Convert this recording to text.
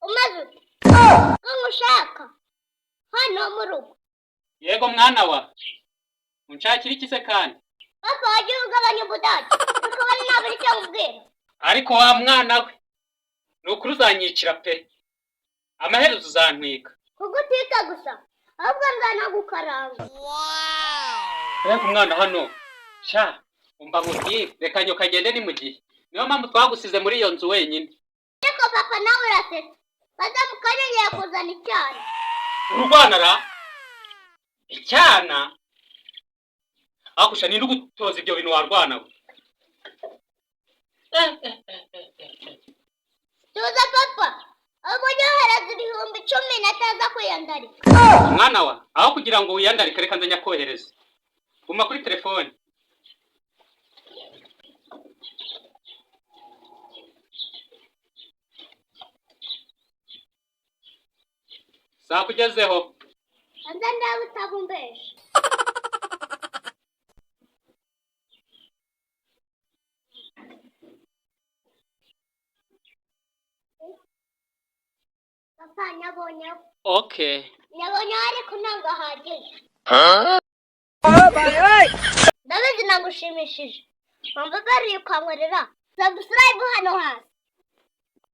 umaze umushaka hano mu rugo. Yego mwana wa unshakira iki se kandi? Papa wagiye ugabanya ubudage ukabona ntabwo icyo mubwira. Ariko wa mwana we nukuri uzanyicira pe, amaherezo uzantwika. Kugutwika gusa ahubwo nzanagukaranga. Reka umwana hano sha umva nkubwire, reka nyoka agende ni mu gihe, niyo mpamvu twagusize muri iyo nzu wenyine. Ariko papa nawe urasetse baza mukarengera kuzana icyana. Urwana ra icyana akusha ninde ugutoza ibyo bintu warwana we? Tuza papa abo nyohereza 10,000 nataza kwiyandarika. Mwana wa aho kugira ngo wiyandarike reka nzanya kohereza, guma kuri telefone. Saa kugezeho Anza ndawe utabumbesha. Papa nyabonye. Okay. Nyabonye ariko ntabwo ahagije. Ndabizi nagushimishije. Mpamvu bari kwankorera. Subscribe hano hasi.